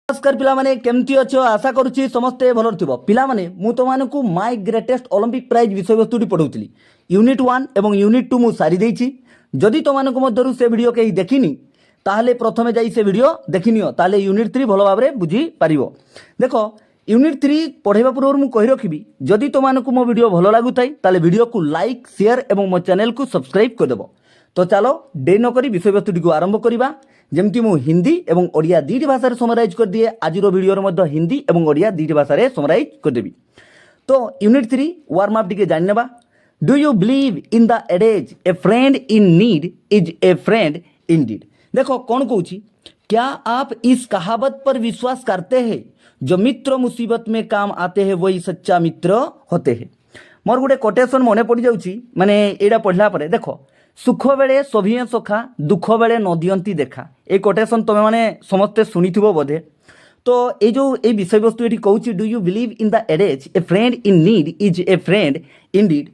नमस्कार पिलामाने केमती अच्छो आशा करुच्ची समस्ते भल थो पिलामाने मु तुमको माय ग्रेटेस्ट ओलंपिक प्राइज विषय वस्तुटी पढ़ाऊली यूनिट 1 एवं यूनिट 2 मु सारी देछि जदि तुमको मध्यरु से वीडियो कहीं देखिनी ताहले प्रथमे जाई से वीडियो देखिनियो ताहले यूनिट 3 भल भाव में बुझी पारिबो। देखो यूनिट 3 पढ़ाइबा पूर्व मु कहि रखिबी जदि तुमको मो वीडियो भल लागुथाय ताहले वीडियो को लाइक शेयर एवं मो चैनल को सब्सक्राइब कर देबो। तो चलो डे न करी विषय वस्तुटी को आरंभ करबा। जमती मु हिंदी एवं ओडिया दुईटी भाषा समराइज कर दिए आज वीडियो मध्य हिंदी एवं ओडिया दुईटी भाषा समराइज करदेवी। तो यूनिट 3 वार्म अप टिके जानिनेबा। Do you believe in the adage a friend in need is a friend indeed. देखो कौन कहूँ, क्या आप इस कहावत पर विश्वास करते हैं, जो मित्र मुसीबत में काम आते हैं वही सच्चा मित्र होते हैं। मोर गोटे कोटेशन मन पड़ जाऊँगी माने एटा पढ़ला परे। देखो सुख बेले सभिए सखा दुख बेले न दियंती देखा, ये कोटेशन तुम मैंने समस्ते शुणी बोधे। तो ये जो ये विषय वस्तु ये कहूँ do you believe in the adage a friend in need is a friend indeed,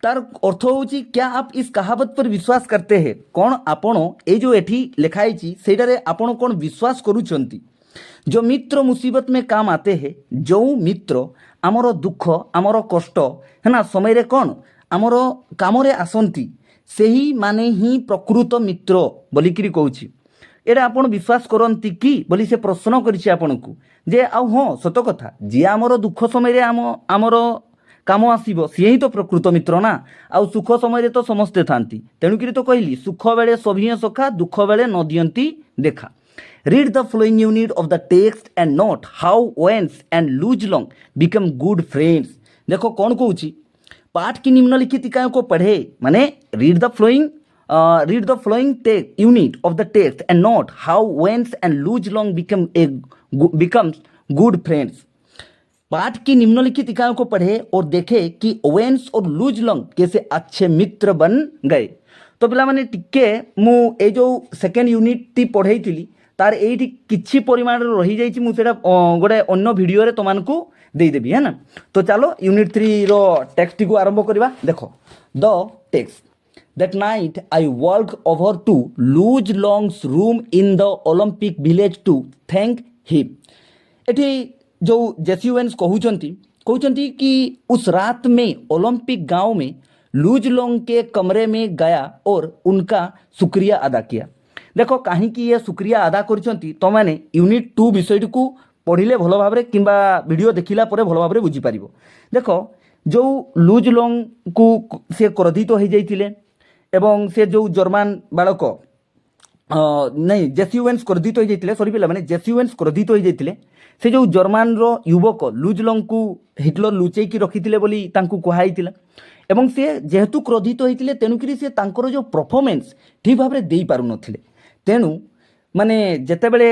तार अर्थ हूँ क्या आप इस कहावत पर विश्वास करते हैं। कौन आपण ये जो एठी लिखाई से आपण कौन विश्वास करुँच, जो मित्र मुसीबत में काम आते हैं, जो मित्र आमर दुख आमर कष्ट है ना समय रे कौन आमर काम आसती से ही माने ही प्रकृत मित्र बोलिकी कहूँ। एटा आपण विश्वास करती कि बोली से प्रश्न करिछि आपण को जे आउ हाँ सत कथा जी आमर दुख समय आमर काम आसब सी ही तो प्रकृत मित्र ना। आउ सुख समय तो समस्ते थांती, तेणुकरी तो कहली सुख बेले सभिए सखा दुख बेले न दियंती देखा। Read the flowing unit of the text and note how veins and loose long become good friends. देखो कौन कहूँ, पाठ की निम्नलिखित इकाइयों को पढ़े माने read the flowing unit of the text and note how veins and loose long becomes good friends. पाठ की निम्नलिखित इकाइयों को पढ़े और देखे कि वेन्स और लूज लॉन्ग कैसे अच्छे मित्र बन गए। तो पिला माने टिके मु ए जो सेकेंड यूनिट टी पढ़ाई थी तार ये किछि परिमाण रही जाइछि मु सेटा गोटे अन्य वीडियो रे तुमको देदेवी है ना। तो चलो यूनिट 3 रो टेक्स्ट को आरंभ करवा। देखो the text that night I walk over to Luz Long's room in the Olympic village to thank him. एठी जो जेस्युएंस कहउचंती कि उस रात में ओलंपिक गांव में लूज लॉन्ग के कमरे में गया और उनका शुक्रिया अदा किया। देखो कहीं ये शुक्रिया अदा करछंती तो मैंने यूनिट 2 विषय को पढ़िले भल भाव कि वीडियो देखला भल भाव बुझीपार। देखो जो लूज लॉन्ग को से क्रोधित हो जाइए एवं से जो जर्मान बालक नहीं जेस्युएंस क्रोधित हो जाइए सॉरी पिला माने जेस्युएंस क्रोधित हो जाइए से जो जर्मान रो युवक लूज लॉन्ग को हिटलर लुचेकी रखिथिले बोली तांकू कहाइतिला एवं से जेहेतु क्रोधित होइतिले तेणुकरी से तांकर जो परफॉर्मेंस ठीक भाव में दे पारु नथिले। तेणु माने जेतेबेले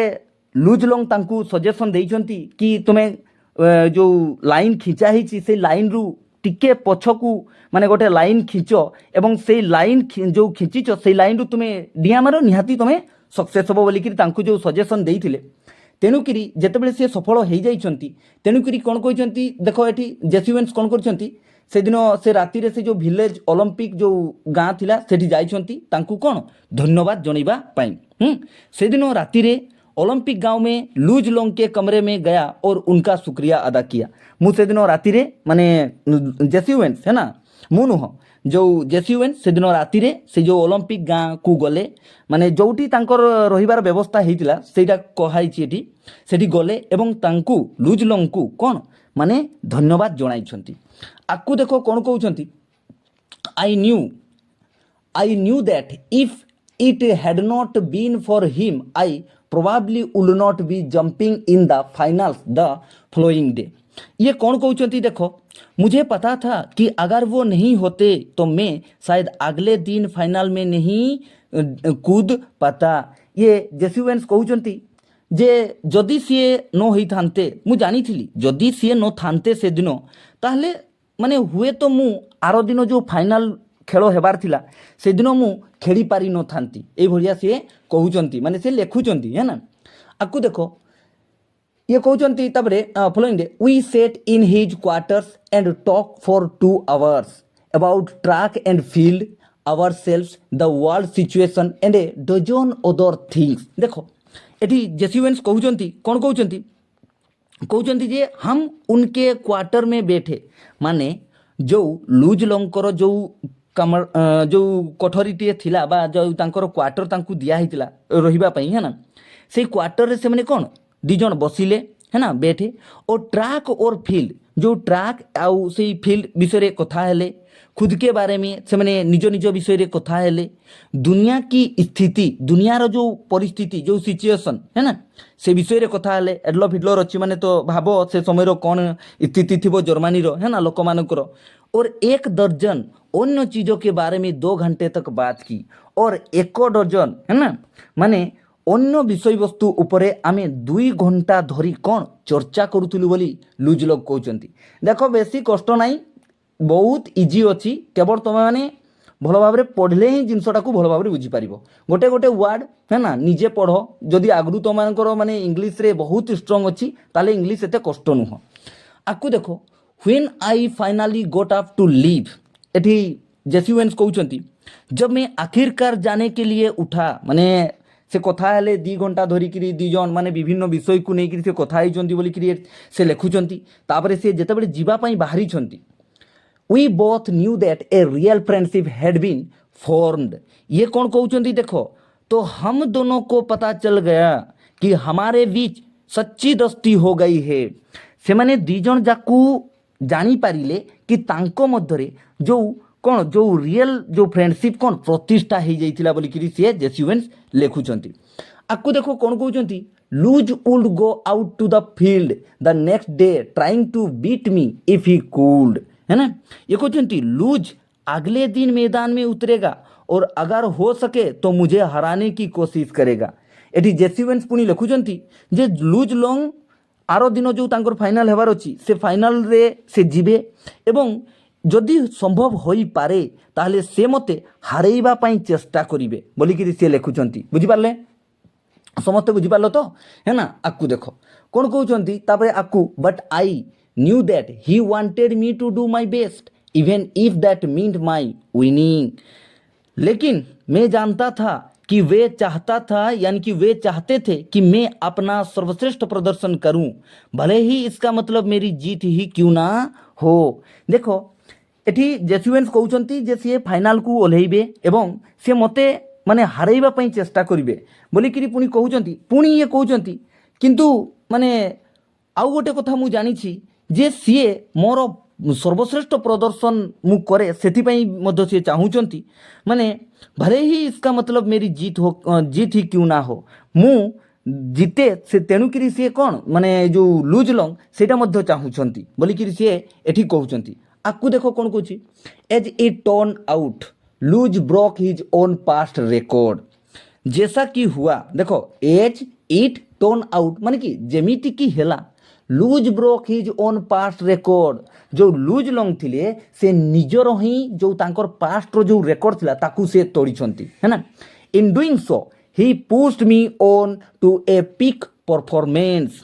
लूज लॉन्ग तांकू सजेशन देइछंती कि तुम्हें जो लाइन खिंचा ही से लाइन रु टिके पछकू माने गोटे लाइन खिंच एवं से लाइन जो खिंचिच से लाइन रु तुम्हें डिया मारो निहाती तुम्हें सक्सेस हो बोलिकी तांकू जो सजेशन देइथिले। तेणुकरी जेतेबेले से सफल हो जाइछंती तेणुकरी कौन कहते देखो ये जेस्युएंस कौन करछंती से दिन से राति से जो विलेज ओलंपिक जो गाँ थिला सेठी जाइछंती तांकू कौन धन्यवाद जणाइबा पाई। से दिन राति रे ओलंपिक गांव में लूज लॉन्ग के कमरे में गया और उनका शुक्रिया अदा किया। मु से दिन राति रे माने जेस्युएंस है ना मु नुह जो जेस्युएंस से दिन राति रे से जो ओलंपिक गाँ को गले माने जोटी तांकर रहिबार व्यवस्था हेतिला सेटा कहाइछि एठी सेठी गले एवं तांकू लूज लॉन्ग को कौन माने धन्यवाद जणाइछंती। आकु देखो कौन कहउछंती I knew that if it had not been for him I probably would not be jumping in the finals the following day। ये कौन कहउछंती देखो मुझे पता था कि अगर वो नहीं होते तो मैं शायद अगले दिन फाइनल में नहीं कूद पाता। ये जेस्युएंस कहउछंती जे जदि सीए न होई थांते मु जानी थी जदि सीए न थांते से दिन ताहले माने हुए तो मु आरो दिन जो फाइनल खेल हेबार थिला से दिन मु खेली पारि न थांती। ए भलिया से कहउचंती माने से लेखुचंती है ना। आकु देखो ये कहउचंती तबरे following day we sat in his quarters and talk for 2 hours about track and field ourselves the world situation and a dozen other things. देखो एटी जेसीवेंस कहउचंती कौन कहउचंती कहउचंती जे हम उनके क्वार्टर में बैठे माने जो लुज लंकर जो कमर जो कोठरीटे थिला बा जो तांकर क्वार्टर तांकु दिया हितला रहिबा पई है ना से क्वार्टर रे से माने कोन दी जन बसिले है ना बैठे और ट्रैक और फील्ड जो ट्रैक आउ से फील्ड विषय कथा हेले खुद के बारे में से मैंने निज निज विषय कथा हेले दुनिया की स्थिति दुनियार जो परिस्थिति जो सिचुएशन है ना से विषय कथा हेले एडल्फ हिटलर अच्छी माने तो भाव से समय कौन स्थिति थी जर्मनी है ना लोक मानकर और 1 दर्जन अन्य चीज़ों के बारे में 2 घंटे तक बात की और 1 दर्जन है ना माने अन्य विषय वस्तु उपरे आमे 2 घंटा धरी कौन चर्चा करूलु बोली लुज लोग कहते देख बेसी कष्ट नाई बहुत इजी अच्छी केवल तुम मैंने भल भाव पढ़ले ही जिनसटा को भल भाव बुझीपार गोटे गोटे वर्ड है ना निजे पढ़ जदि आगु तुम माने इंग्लीश रे बहुत स्ट्रंग अच्छी ताले इंग्लीश एते कष्ट नुह आकु देखो when I finally got up to leave एठी जेसीवेंस कहउचंती जब मैं आखिरकार जाने के लिए उठा माने से कथा हेले 2 घंटा धरिकी 2 जन माने विभिन्न विषय को लेकर से कथा होती बोलिकी से लिखुंट तापर से जितेबाला जीवाई बाहरी we both knew that a real friendship had been formed ये कौन कहते देखो तो हम दोनों को पता चल गया कि हमारे बीच सच्ची दोस्ती हो गई है से माने 2 जन जाकू जानी पारिले कि तांको मध्यरे जो कौन जो रियल जो फ्रेंडशिप कौन प्रतिष्ठा हो जाइतिला बोलिकी सी जेसीवेंस लिखुंट आपको देखो कौन कहते Luz would go out to the field the next day trying to beat me if he could है ना ये कहते लूज अगले दिन मैदान में उतरेगा और अगर हो सके तो मुझे हराने की कोशिश करेगा एटी जेसीवेंस पुणी लिखुंट जे लुज लंग आर दिन जो तांकर फाइनाल हेबार अच्छी से फाइनाल रे से जीवे एवं जदि संभव हो पारे ताहले से मते हरेबा पई चेष्टा करिवे बोलिकी सी लिखुंट बुझिपारे समस्ते बुझिपार तो है ना आकु देखो कौन कहते तापर आकु but I knew that he wanted me to do my best even if that meant my winning लेकिन मैं जानता था कि वे चाहता था यानी कि वे चाहते थे कि मैं अपना सर्वश्रेष्ठ प्रदर्शन करूं भले ही इसका मतलब मेरी जीत ही क्यों ना हो देखो एठी जेसीवेंस कहउचंती जे से फाइनाल को ओल्हेइबे एवं से मते माने हरेइबा पई चेष्टा करिवे बोलिकी पुणी कहउचंती पुणी ये कहउचंती किंतु माने आउ गोटे कथा मु जानिछि जे सीए मोर सर्वश्रेष्ठ प्रदर्शन मु करे सेथिपाई मध्य सी चाहूँगी माने भले ही इसका मतलब मेरी जीत ही क्यों ना हो मु जीते से तेणुकरी सी कौन माने जो लुज लंग सेटा मध्य चाहूँगी बोलिकी सी एठी कहउचंती आकु देखो कौन कहूँ एज इट टर्न आउट लुज broke his own past record जैसा कि हुआ देखो एज इट टर्न आउट माने कि जेमिति की हेला लुज broke his own past record जो लुज लंग थिले से निजर ही जो तांकर पास्ट रो जो रेकर्ड थिला ताकू से तोड़ी है ना in doing so he pushed me on to a peak performance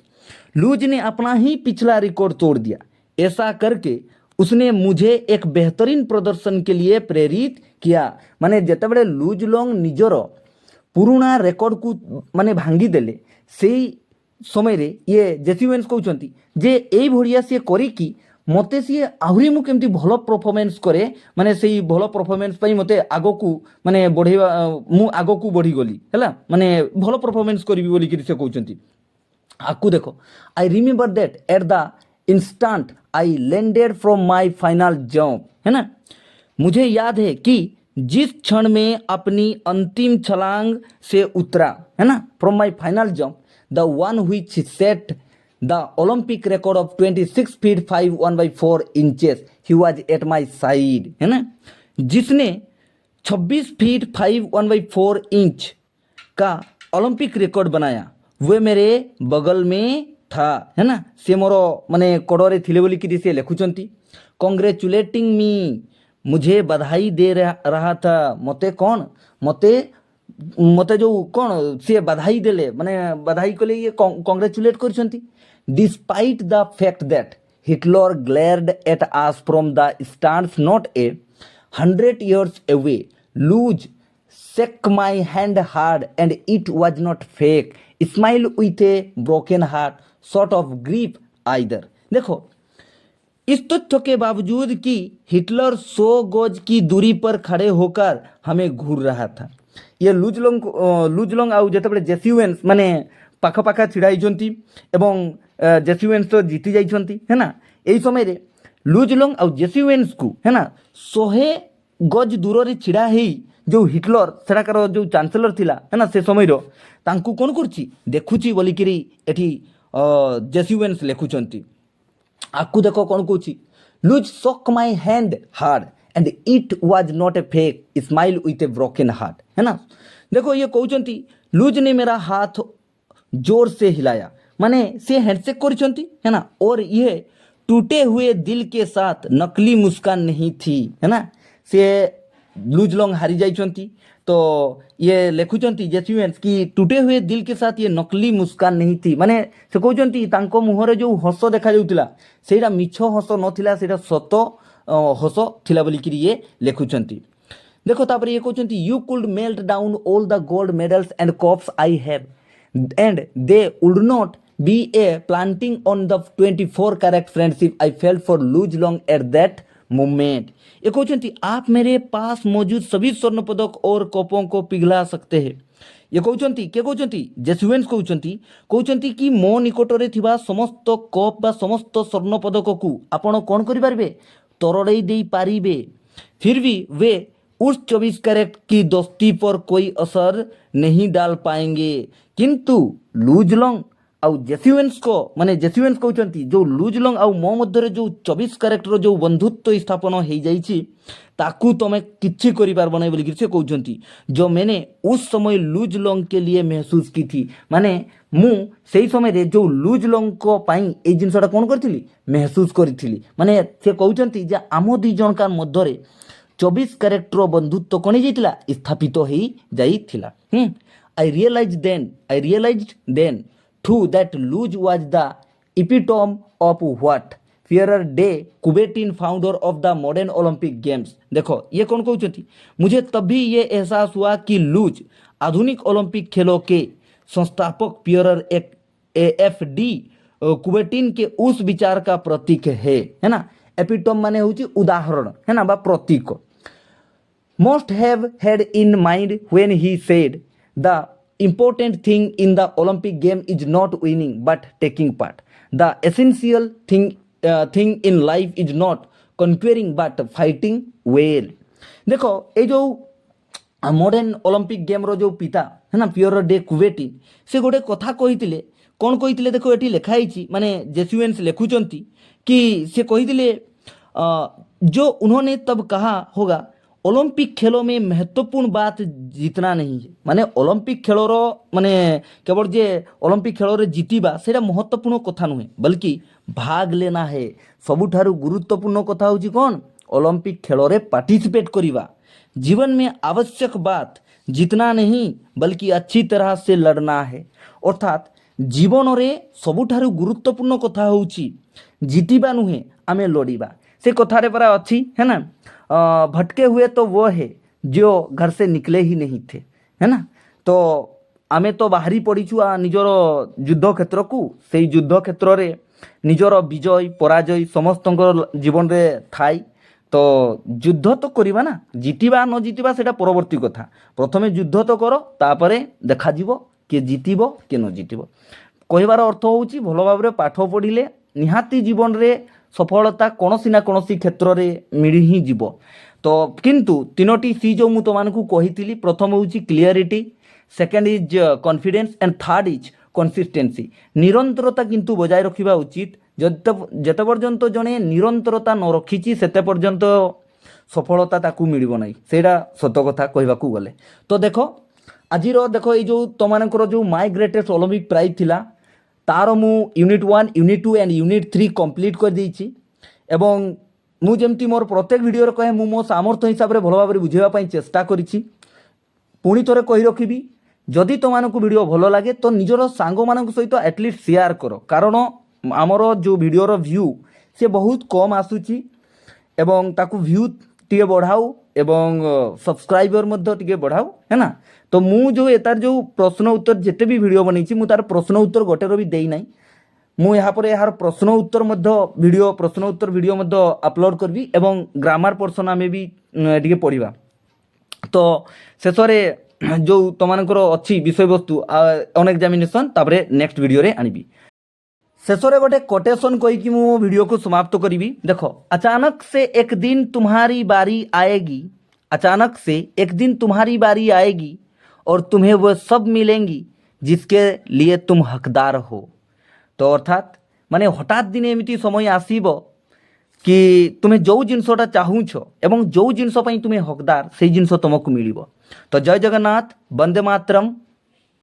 Luz ने अपना ही पिछला रिकॉर्ड तोड़ दिया ऐसा करके उसने मुझे एक बेहतरीन प्रदर्शन के लिए प्रेरित किया माने जेतेबेले लुज लंग निजर पुराना रेकर्ड को माने भांगी देले से समय रे ये जेसीवेंस कहउचंती जे एई भड़िया सी करिकी मते सी आहुरी मु केमती भलो परफॉर्मेंस करे माने सेई भलो परफॉर्मेंस पई मते आगो को माने बढ़ेवा मु आगो को बढ़ी गली हैला माने भलो परफॉर्मेंस करबी बोली कि से कहउचंती आकु देखो I remember that at the instant I landed from my final jump है ना मुझे याद है कि जिस क्षण में अपनी अंतिम छलांग से उतरा है ना from my final jump the one which set the Olympic record of 26 feet 5 1/4 inches he was at my side है ना जिसने 26 फीट 5 1/4 इंच का ओलंपिक रिकॉर्ड बनाया वे मेरे बगल में था है ना से मोर माने कड़े थिले बोली कि से लिखुंट कॉन्ग्रेचुलेटिंग मी मुझे बधाई दे रहा था मते कौन मते जो कौन सी बधाई देले माने बधाई को ये कांग्रेचुलेट करछंती despite the fact that Hitler glared at us from the stands not a 100 years away लुज shook my hand hard and it was not fake smile with a broken heart sort of grief either. देखो, इस तथ्य के बावजूद कि Hitler 100 गज की दूरी पर खड़े होकर हमें घूर रहा था, ये लुजलंग आउ जितेबाला जेसुएन्स माने पाखपाखा छिड़ा होती एवं जेसुएन्स तो जीति जाइछंती है ना। यही समय लुजलंग आउ जेसुएन्स को है ना 100 गज दूर छिड़ा ही जो हिटलर सेटाकार जो चांसेलर थिला है ना से समय तांकू कौन करछि देखुछि बोलिकिरी एठी जेसुएन्स लेखुचंती। आकु देखो कौन कहूँ, Luz shook my hand hard and it was not a fake smile with a broken heart, है ना। देखो ये कहते लुज ने मेरा हाथ जोर से हिलाया, माने से हैंडशेक करछंती है ना, और ये टूटे हुए दिल के साथ नकली मुस्कान नहीं थी, है ना। से लुजलंग हारी जाइछंती तो ये लेखुचंती जेसुएन्स कि टूटे हुए दिल के साथ ये नकली मुस्कान नहीं थी, माने से कहते तांको मुहरे जो हस देखा जाउतिला सेटा मिछ हस नथिला, सेटा सत हस थिला बोलिकिरी ये लेखुचंती। देखो तापर ये कहते you could melt down all the gold medals and cups I have and they would not be a planting on the 24 carat friendship I felt for Luz Long at that moment. ये कहते आप मेरे पास मौजूद सभी स्वर्ण पदक और कपों को पिघला सकते हैं। ये कहते के कहते जेसुएन्स कहते कि मो निकटरे थिबा समस्त कप बा समस्त स्वर्ण पदक को आपण कौन करें तरड़े दे पारिबे, फिर भी वे उस 24 कैरेट की दोस्ती पर कोई असर नहीं डाल पाएंगे। किंतु लुजलंग आउ जेसुएन्स को माने जेसुएन्स कहते जो लुजलंग आउ मो मध्य जो 24 कैरेक्टर जो बंधुत्व स्थापन हो जाइए ताकू तुम किसी कर बोली से कहते जो मैंने उस समय लुजलंग के लिए महसूस की थी, माने मु से समय जो लुजलंग को पाई ए जिनसा कौन करी महसूस करी, माने से कहते आम दी जन का मध्य 24 कैरेक्टर बंधुत्व कौन जाइतिला स्थापित हो जाइतिला। I realized then too that Luz was the epitome of what Pierre de Coubertin, founder of the modern Olympic Games। देखो ये कौन कहते मुझे तभी ये एहसास हुआ कि लूज आधुनिक ओलंपिक खेलों के संस्थापक पियरर AFD कुबेटिन के उस विचार का प्रतीक है ना। एपिटोम माने होची उदाहरण है ना बा प्रतीक। Must have had in mind when he said the important thing in the Olympic game is not winning but taking part. The essential thing in life is not conquering but fighting well। देखो ये जो modern Olympic game रो जो पिता है ना पियर day कुबेटिन से गोटे कथा कही कौन कही देखो ये लिखाई माने जेसुएन्स लेखुचंती कि से कही जो उन्होंने तब कहा होगा ओलंपिक खेलों में महत्वपूर्ण बात जीतना नहीं है, माने ओलंपिक खेलों माने केवल जे ओलंपिक खेलों जीतवा से महत्वपूर्ण कथा नुहे बल्कि भाग लेना है। सबुठारु गुरुत्वपूर्ण कथा होची कौन ओलंपिक खेलों रे पार्टिसिपेट करिवा। जीवन में आवश्यक बात जीतना नहीं बल्कि अच्छी तरह से लड़ना है। अर्थात जीवन रे सबुठारु गुरुत्वपूर्ण कथा होची जीतवा नुहे आमे लड़िबा। से कथा रे परा अच्छी है ना भटके हुए तो वो है जो घर से निकले ही नहीं थे, है ना। तो आमे तो बाहरी पड़ीचु निजर युद्ध क्षेत्र को से युद्ध क्षेत्र रे निजर विजय पराजय समस्त जीवन रे थाई। तो युद्ध तो करिबा ना जीतिबा न जीतिबा सेटा परवर्ती कथा। प्रथमे युद्ध तो करो तापरे देखा जीवो के जीतिबो के न जीतिबो। कहबार अर्थ होउची भलो भाबरे पाठ पढ़िले निहाती जीवन रे सफलता कौनसी ना कौनसी क्षेत्र में मिली ही जीव। तो किंतु तीनोटी सी जो मुझे तुमको कही प्रथम हूँ clarity, second is confidence and third is consistency. निरंतरता किंतु बजाय रखा उचित। जिते पर्यंत जड़े निरंतरता न रखी से पर्यंत सफलता ताकू मिलबो नहीं, सेटा सत कथा कहबाकू गले। तो देखो आज देखो ये जो तुमको जो माय ग्रेटेस्ट ओलंपिक प्राइज थिला तार मु unit 1 unit 2 and unit 3 complete कर देइछि एवं मु जेमती मोर प्रत्येक वीडियो कहे मु मो सामर्थ्य हिसाब से भल भाव बुझेबा चेष्टा करिछि। पुणी थोड़े कही रखी जदि तुमको वीडियो भल लगे तो निजर सांग मान सहित एटलिस्ट शेयर करो, कारण आमर जो वीडियोर व्यू से बहुत कम आसूची एवं ताकू व्यू टे बढ़ाऊ এবং ସବସ୍କ୍ରାଇବର ମଧ୍ୟ ଟିକେ ବଢ଼ାଅ ହେଲା। ତ ମୁଁ ଯେଉଁ ଏତାର ଯେଉଁ ପ୍ରଶ୍ନ ଉତ୍ତର ଯେତେ ବି ଭିଡ଼ିଓ ବନେଇଛି ମୁଁ ତାର ପ୍ରଶ୍ନ ଉତ୍ତର ଗୋଟେର ବି ଦେଇନାହିଁ। ମୁଁ ଏହାପରେ ଏହାର ପ୍ରଶ୍ନ ଉତ୍ତର ମଧ୍ୟ ପ୍ରଶ୍ନ ଉତ୍ତର ଭିଡ଼ିଓ ମଧ୍ୟ ଅପଲୋଡ଼ କରିବି ଏବଂ ଗ୍ରାମାର ପୋର୍ସନ୍ ଆମେ ବି ଟିକେ ପଢ଼ିବା। ତ ଶେଷରେ ଯେଉଁ ତୁମମାନଙ୍କର ଅଛି ବିଷୟବସ୍ତୁ ଅନ୍ ଏକ୍ଜାମିନେସନ୍ ତାପରେ ନେକ୍ସଟ ଭିଡ଼ିଓରେ ଆଣିବି। शेषरे गोटे कोटेशन कहीकि मु वीडियो को समाप्त करी। देख, अचानक से एक दिन तुम्हारी बारी आएगी, अचानक से एक दिन तुम्हारी बारी आएगी और तुम्हें वह सब मिलेंगी जिसके लिए तुम हकदार हो। तो अर्थात माने हठात दिन एमती समय आसीब कि तुम्हें जो जिनसटा चाहूछ एवं जो जिनस तुम्हें हकदार से जिनस तुमको मिल। तो जय जगन्नाथ, वंदे मातरम।